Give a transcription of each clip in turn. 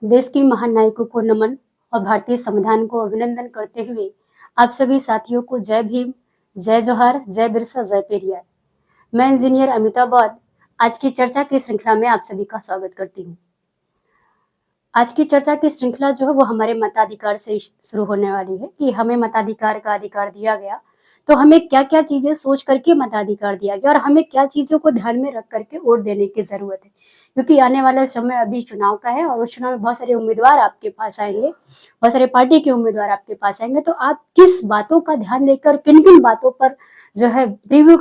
देश की महान नायकों को नमन और भारतीय संविधान को अभिनंदन करते हुए आप सभी साथियों को जय भीम, जय जोहार, जय बिरसा, जय पेरियार। मैं इंजीनियर अमिता बौद्ध आज की चर्चा की श्रृंखला में आप सभी का स्वागत करती हूँ। आज की चर्चा की श्रृंखला जो है वो हमारे मताधिकार से शुरू होने वाली है कि हमें मताधिकार का अधिकार दिया गया, तो हमें क्या क्या चीजें सोच करके मताधिकार दिया गया और हमें क्या चीजों को ध्यान में रख करके वोट देने की जरूरत है, क्योंकि आने वाला समय अभी चुनाव का है और उस चुनाव में बहुत सारे उम्मीदवार आपके पास आएंगे, बहुत सारे पार्टी के उम्मीदवार आपके पास आएंगे, तो आप किस बातों का ध्यान देकर किन किन बातों पर जो है रिव्यू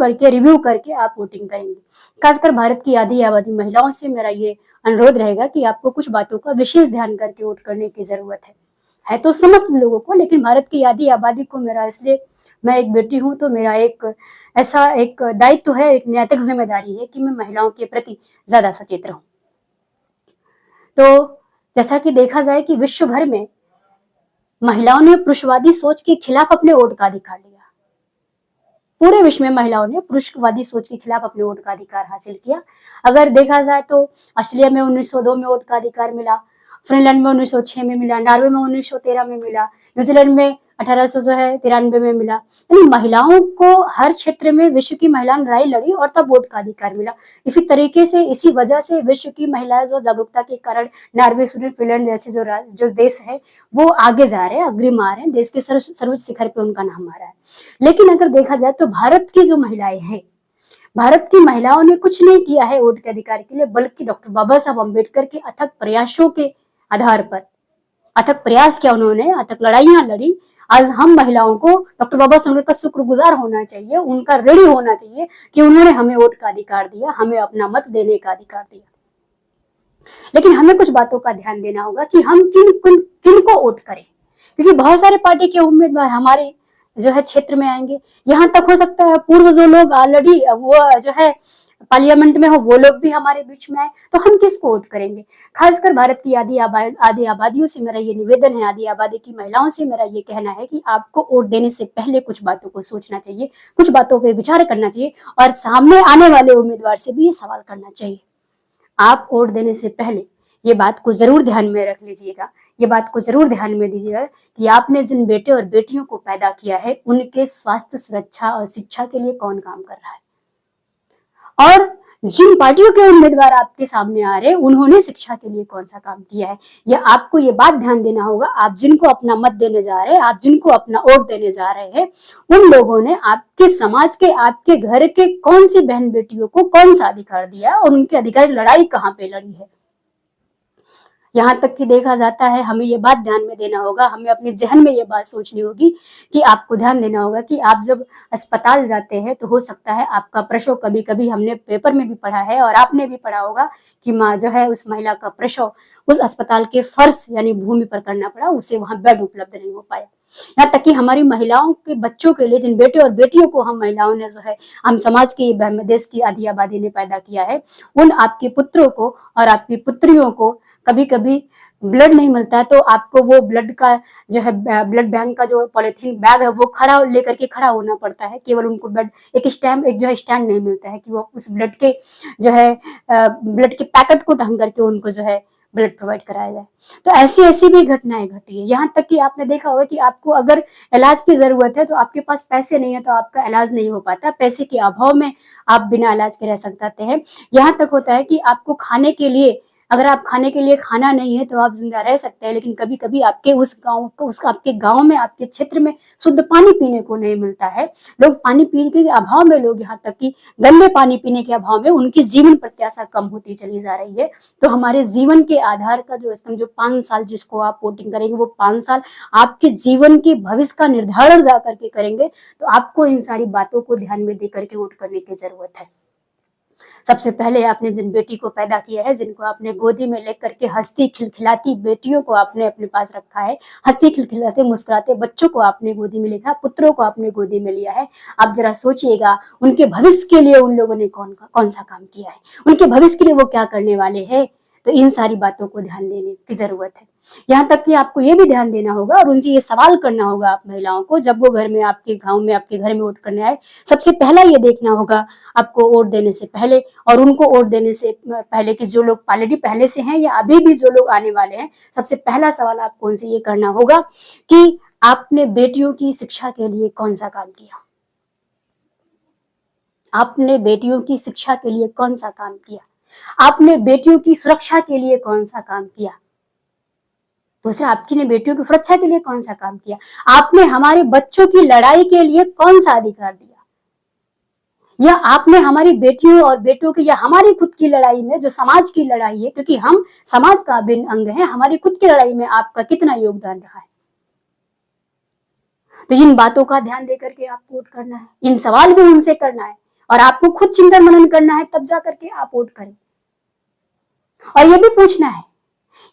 करके आप वोटिंग करेंगे। खासकर भारत की आधी आबादी महिलाओं से मेरा ये अनुरोध रहेगा कि आपको कुछ बातों का विशेष ध्यान करके वोट करने की जरूरत है तो समस्त लोगों को, लेकिन भारत की आधी आबादी को मेरा, इसलिए मैं एक बेटी हूं तो मेरा एक ऐसा एक दायित्व है, एक नैतिक जिम्मेदारी है कि मैं महिलाओं के प्रति ज्यादा सचेत रहूं। तो जैसा कि देखा जाए कि विश्व भर में महिलाओं ने पुरुषवादी सोच के खिलाफ अपने वोट का अधिकार लिया। पूरे विश्व में महिलाओं ने पुरुषवादी सोच के खिलाफ अपने वोट का अधिकार हासिल किया। अगर देखा जाए तो ऑस्ट्रेलिया में 1902 में वोट का अधिकार मिला, फिनलैंड में 1906 में मिला, नॉर्वे में 1913 में मिला, न्यूजीलैंड में 1893 में मिला। यानी महिलाओं को हर क्षेत्र में विश्व की महिलाएं लड़ाई लड़ी और तब वोट का अधिकार मिला। इसी तरीके से, इसी वजह से विश्व की महिलाएं जो जागरूकता के कारण नॉर्वे, स्वीडन, फिनलैंड जैसे जो देश है वो आगे जा रहे हैं, अग्रिम आ रहे हैं, देश के सर्वोच्च शिखर पे उनका नाम आ रहा है। लेकिन अगर देखा जाए तो भारत की जो महिलाएं हैं, भारत की महिलाओं ने कुछ नहीं किया है वोट के अधिकार के लिए, बल्कि डॉक्टर बाबा साहब अम्बेडकर के अथक प्रयासों के आधार पर, अथक प्रयास किया उन्होंने, अथक लड़ाइयां लड़ी। आज हम महिलाओं को डॉक्टर बाबा साहब का शुक्रगुजार होना चाहिए, उनका ऋणी होना चाहिए कि उन्होंने हमें वोट का अधिकार दिया, हमें अपना मत देने का अधिकार दिया। लेकिन हमें कुछ बातों का ध्यान देना होगा कि हम किन को वोट करें, क्योंकि बहुत सारे पार्टी के उम्मीदवार हमारे जो है क्षेत्र में आएंगे। यहाँ तक हो सकता है पूर्व जो लोग ऑलरेडी वो जो है पार्लियामेंट में हो, वो लोग भी हमारे बीच में आए, तो हम किसको वोट करेंगे। खासकर भारत की आधी आबादियों से मेरा ये निवेदन है, आधी आबादी की महिलाओं से मेरा ये कहना है कि आपको वोट देने से पहले कुछ बातों को सोचना चाहिए, कुछ बातों पर विचार करना चाहिए और सामने आने वाले उम्मीदवार से भी ये सवाल करना चाहिए। आप वोट देने से पहले ये बात को जरूर ध्यान में रख लीजिएगा, ये बात को जरूर ध्यान में दीजिएगा कि आपने जिन बेटे और बेटियों को पैदा किया है उनके स्वास्थ्य, सुरक्षा और शिक्षा के लिए कौन काम कर रहा है, और जिन पार्टियों के उम्मीदवार आपके सामने आ रहे हैं उन्होंने शिक्षा के लिए कौन सा काम किया है। यह आपको ये बात ध्यान देना होगा। आप जिनको अपना मत देने जा रहे हैं, आप जिनको अपना वोट देने जा रहे हैं, उन लोगों ने आपके समाज के, आपके घर के कौन सी बहन बेटियों को कौन सा अधिकार दिया और उनके अधिकार की लड़ाई कहाँ पे लड़ी है। यहाँ तक कि देखा जाता है, हमें ये बात ध्यान में देना होगा, हमें अपने जहन में ये बात सोचनी होगी कि आपको ध्यान देना होगा कि आप जब अस्पताल जाते हैं तो हो सकता है आपका प्रसव, कभी कभी हमने पेपर में भी पढ़ा है और आपने भी पढ़ा होगा कि माँ जो है उस महिला का प्रसव उस अस्पताल के फर्श यानी भूमि पर करना पड़ा, उसे वहां बेड उपलब्ध नहीं हो पाया। यहाँ तक कि हमारी महिलाओं के बच्चों के लिए, जिन बेटे और बेटियों को हम महिलाओं ने जो है, हम समाज की, देश की आधी आबादी ने पैदा किया है, उन आपके पुत्रों को और आपकी पुत्रियों को कभी कभी ब्लड नहीं मिलता है तो आपको वो ब्लड का जो है, ब्लड बैंक का जो पॉलिथीन बैग है वो खड़ा लेकर के खड़ा होना पड़ता है। केवल उनको ब्लड एक जो है स्टैंड नहीं मिलता है कि वो उस ब्लड के जो है ब्लड के पैकेट को ढंग करके उनको जो है ब्लड प्रोवाइड कराया जाए। तो ऐसी ऐसी भी घटनाएं घटी है। यहाँ तक कि आपने देखा होगा कि आपको अगर इलाज की जरूरत है तो आपके पास पैसे नहीं है तो आपका इलाज नहीं हो पाता, पैसे के अभाव में आप बिना इलाज के रह सकते हैं। यहाँ तक होता है कि आपको खाने के लिए, अगर आप खाने के लिए खाना नहीं है तो आप जिंदा रह सकते हैं, लेकिन कभी कभी आपके उस गांव को, आपके गांव में, आपके क्षेत्र में शुद्ध पानी पीने को नहीं मिलता है। लोग पानी पीने के अभाव में, लोग यहाँ तक कि गंदे पानी पीने के अभाव में उनकी जीवन प्रत्याशा कम होती चली जा रही है। तो हमारे जीवन के आधार का जो स्तंभ, जो 5 साल जिसको आप वोटिंग करेंगे, वो 5 साल आपके जीवन के भविष्य का निर्धारण जा करके करेंगे। तो आपको इन सारी बातों को ध्यान में दे करके वोट करने की जरूरत है। सबसे पहले आपने जिन बेटी को पैदा किया है, जिनको आपने गोदी में लेकर के हंसती खिलखिलाती बेटियों को आपने अपने पास रखा है, हंसती खिलखिलाते मुस्कुराते बच्चों को आपने गोदी में लिखा, पुत्रों को आपने गोदी में लिया है। आप जरा सोचिएगा उनके भविष्य के लिए उन लोगों ने कौन सा काम किया है, उनके भविष्य के लिए वो क्या करने वाले हैं। तो इन सारी बातों को ध्यान देने की जरूरत है। यहाँ तक कि आपको ये भी ध्यान देना होगा और उनसे ये सवाल करना होगा आप महिलाओं को, जब वो घर में आपके गांव में आपके घर में वोट करने आए, सबसे पहला ये देखना होगा आपको वोट देने से पहले और उनको वोट देने से पहले कि जो लोग ऑलरेडी पहले से हैं या अभी भी जो लोग आने वाले हैं, सबसे पहला सवाल आपको उनसे ये करना होगा कि आपने बेटियों की शिक्षा के लिए कौन सा काम किया, आपने बेटियों की शिक्षा के लिए कौन सा काम किया, आपने बेटियों की सुरक्षा के लिए कौन सा काम किया, दूसरा आपकी ने बेटियों की सुरक्षा के लिए कौन सा काम किया, आपने हमारे बच्चों की लड़ाई के लिए कौन सा अधिकार दिया, या आपने हमारी बेटियों और बेटों की या हमारी खुद की लड़ाई में, जो समाज की लड़ाई है, क्योंकि हम समाज का अभिन्न अंग है, हमारी खुद की लड़ाई में आपका कितना योगदान रहा है। तो इन बातों का ध्यान देकर के आपको वोट करना है, इन सवाल भी उनसे करना है और आपको खुद चिंतन मनन करना है, तब जाकर के आप वोट करें। और ये भी पूछना है,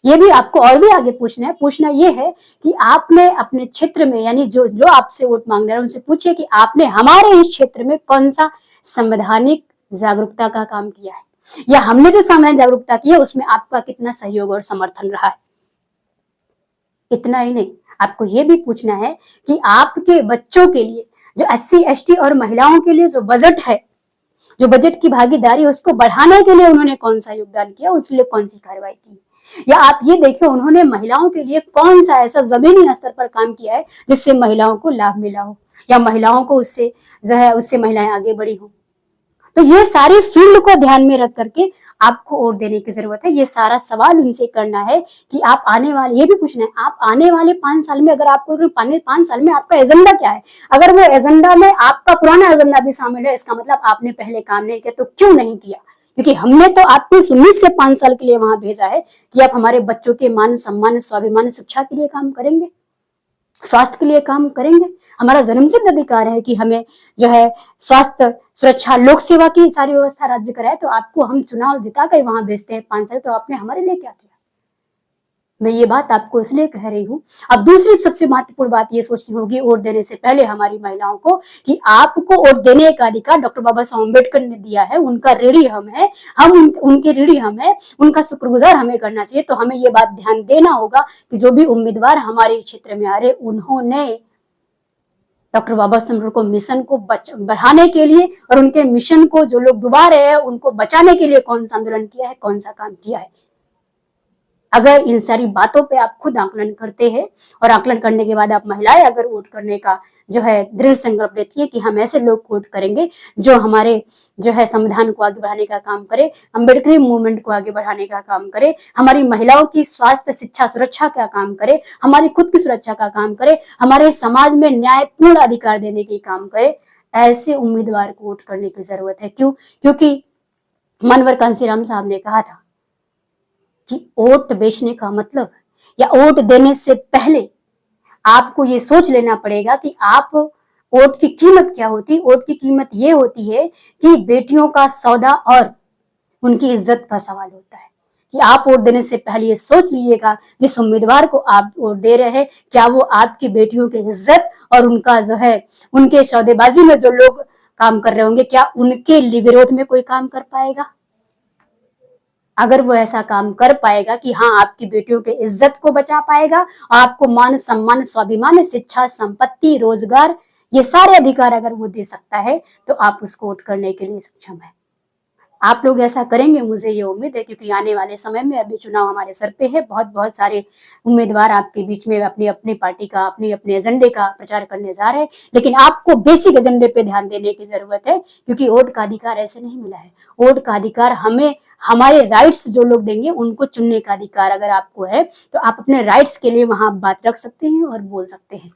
ये भी आपको और भी आगे पूछना ये है कि आपने अपने क्षेत्र में, यानी जो आपसे वोट मांग रहे हैं उनसे पूछिए कि आपने हमारे इस क्षेत्र में कौन सा संवैधानिक जागरूकता का काम किया है, या हमने जो संवैधानिक जागरूकता की है उसमें आपका कितना सहयोग और समर्थन रहा है। इतना ही नहीं, आपको ये भी पूछना है कि आपके बच्चों के लिए, जो SC ST और महिलाओं के लिए जो बजट है, जो बजट की भागीदारी उसको बढ़ाने के लिए उन्होंने कौन सा योगदान किया, उसके लिए कौन सी कार्रवाई की, या आप ये देखिए उन्होंने महिलाओं के लिए कौन सा ऐसा जमीनी स्तर पर काम किया है जिससे महिलाओं को लाभ मिला हो, या महिलाओं को उससे जो है उससे महिलाएं आगे बढ़ी हो। तो ये सारी फील्ड को ध्यान में रख करके आपको वोट देने की जरूरत है। ये सारा सवाल उनसे करना है कि आप आने वाले, ये भी पूछना है आप आने वाले 5 साल में, अगर आपको 5 साल में आपका एजेंडा क्या है, अगर वो एजेंडा में आपका पुराना एजेंडा भी शामिल है, इसका मतलब आपने पहले काम नहीं किया। तो क्यों नहीं किया? क्योंकि हमने तो आपको इस उम्मीद से 5 साल के लिए वहां भेजा है कि आप हमारे बच्चों के मान सम्मान स्वाभिमान शिक्षा के लिए काम करेंगे, स्वास्थ्य के लिए काम करेंगे। हमारा जन्मसिद्ध अधिकार है कि हमें जो है स्वास्थ्य सुरक्षा लोक सेवा की सारी व्यवस्था राज्य कराए। तो आपको हम चुनाव जिता कर वहां भेजते हैं 5 साल, तो आपने हमारे लिए क्या किया? मैं ये बात आपको इसलिए कह रही हूँ। अब दूसरी सबसे महत्वपूर्ण बात ये सोचनी होगी वोट देने से पहले हमारी महिलाओं को, कि आपको वोट देने का अधिकार डॉक्टर बाबा साहब अम्बेडकर ने दिया है, उनका ऋणी हम है, हम उनके ऋणी हम है, उनका शुक्रगुजार हमें करना चाहिए। तो हमें ये बात ध्यान देना होगा कि जो भी उम्मीदवार हमारे क्षेत्र में आ रहे, उन्होंने डॉक्टर बाबा साहब अम्बेडकर को मिशन को बढ़ाने के लिए और उनके मिशन को जो लोग डुबा रहे हैं उनको बचाने के लिए कौन सा आंदोलन किया है, कौन सा काम किया है। अगर इन सारी बातों पे आप खुद आकलन करते हैं और आकलन करने के बाद आप महिलाएं अगर वोट करने का जो है दृढ़ संकल्प लेती है कि हम ऐसे लोग वोट करेंगे जो हमारे जो है संविधान को आगे बढ़ाने का काम करे, अम्बेडकरी मूवमेंट को आगे बढ़ाने का काम करे, हमारी महिलाओं की स्वास्थ्य शिक्षा सुरक्षा का काम करे, हमारी खुद की सुरक्षा का काम करे, हमारे समाज में न्यायपूर्ण अधिकार देने के काम करे, ऐसे उम्मीदवार को वोट करने की जरूरत है। क्यों? क्योंकि मनवर कांसीराम साहब ने कहा था कि वोट बेचने का मतलब, या वोट देने से पहले आपको ये सोच लेना पड़ेगा कि आप वोट की कीमत क्या होती। वोट की कीमत ये होती है कि बेटियों का सौदा और उनकी इज्जत का सवाल होता है। कि आप वोट देने से पहले ये सोच लीजिएगा जिस उम्मीदवार को आप वोट दे रहे हैं, क्या वो आपकी बेटियों की इज्जत और उनका जो है उनके सौदेबाजी में जो लोग काम कर रहे होंगे, क्या उनके विरोध में कोई काम कर पाएगा? अगर वो ऐसा काम कर पाएगा कि हाँ आपकी बेटियों के इज्जत को बचा पाएगा, आपको मान सम्मान स्वाभिमान शिक्षा संपत्ति रोजगार ये सारे अधिकार अगर वो दे सकता है, तो आप उसको वोट करने के लिए सक्षम है। आप लोग ऐसा करेंगे, मुझे ये उम्मीद है, क्योंकि आने वाले समय में अभी चुनाव हमारे सर पे है। बहुत सारे उम्मीदवार आपके बीच में अपनी अपनी पार्टी का अपने अपने एजेंडे का प्रचार करने जा रहे हैं, लेकिन आपको बेसिक एजेंडे पे ध्यान देने की जरूरत है, क्योंकि वोट का अधिकार ऐसे नहीं मिला है। वोट का अधिकार हमें हमारे राइट्स जो लोग देंगे उनको चुनने का अधिकार अगर आपको है, तो आप अपने राइट्स के लिए वहां बात रख सकते हैं और बोल सकते हैं।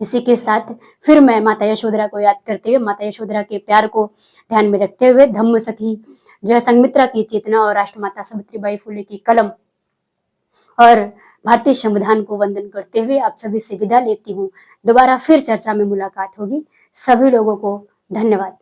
इसी के साथ फिर मैं माता यशोधरा को याद करते हुए, माता यशोधरा के प्यार को ध्यान में रखते हुए, धम्म सखी जो है संघमित्रा की चेतना और राष्ट्रमाता सावित्रीबाई फुले की कलम और भारतीय संविधान को वंदन करते हुए आप सभी से विदा लेती हूँ। दोबारा फिर चर्चा में मुलाकात होगी। सभी लोगों को धन्यवाद।